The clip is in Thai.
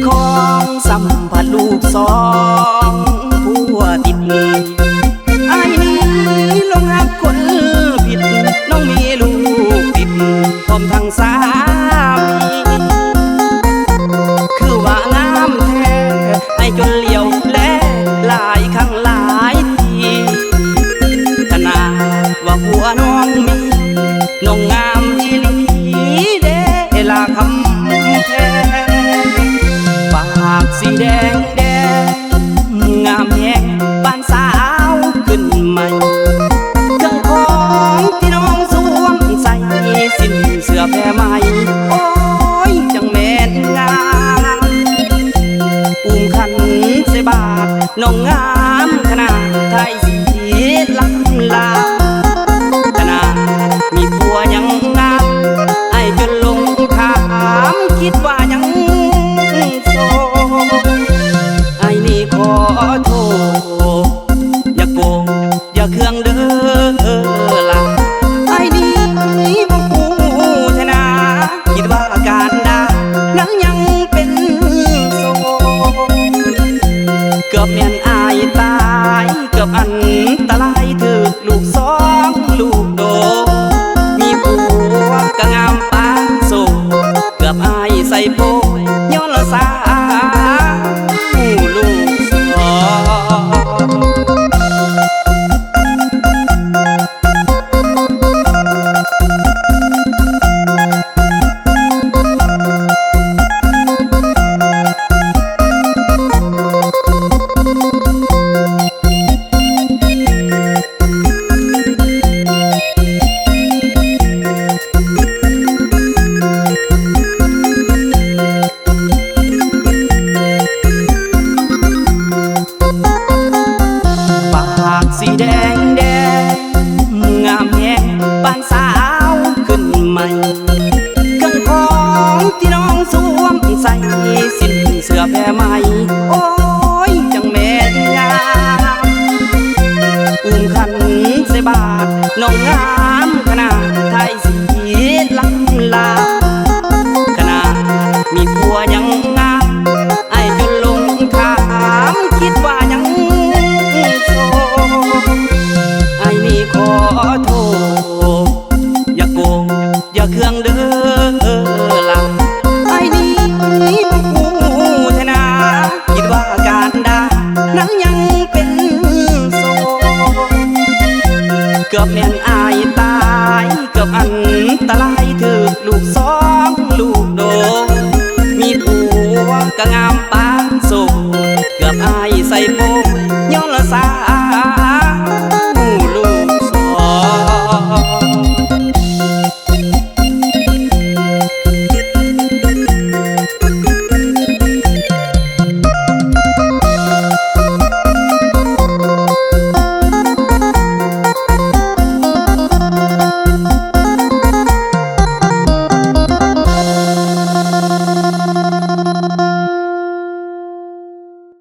ของสัมผัสลูกสองผัวติดไอ้นี้ลงหักคนผิดน้องมีลูกติดพร้อมทั้งสามีคือว่างามแท้ไอ้จนเลี้ยวแลหลายครั้งหลายทีขนาดว่าผัวน้องมีน้องงามอีหลีเด้ลาคำแท้ปากสีแดงแดงงามแยงบ้านสาวขึ้นใหม่เครื่องของที่น้องสวมใส่สิ้นเสื้อแพรใหม่โอ้ยจังแม่นงามอุ้มขันเสบาทน้องงามขนาดไทยสีล้ำลาขนาดมีผัวยังงามไอ้จนลงถามคิดว่ายังโสดไอ้นี่ขอโทษอย่าโกงอย่าเครื่องเด้อล่ะไอ้นี่บ่กูเทนาคิดว่าอาการดานั้นยังเป็นโสดเกือบแม่นอายตายเกือบอันตรายถึกลูกสองลูกโดมีผัวก็งามปานโซเกือบอายใส่โพยย้อนละสาลูกสองสีแดงแดงงามแยงบ้านสาวขึ้นใหม่เครื่องของที่น้องสวมใส่สิ้นเสื้อแพรใหม่โอ้ยจังแม่นงามอุ้มขันเสบาทน้องงามขนาดไทยสีล้ำลาขนาดมีผัวยังงามไอ้จนลงถามคิดว่ายังไอ้นี่ขอโทษอย่าโกงอย่าเครื่องเด้อล่ะไอ้นี่บ่กูเทนาคิดว่าการดานั้นยังเป็นโสดเกือบแม่นอายตายเกือบอันตรายถึกลูกสองลูกโด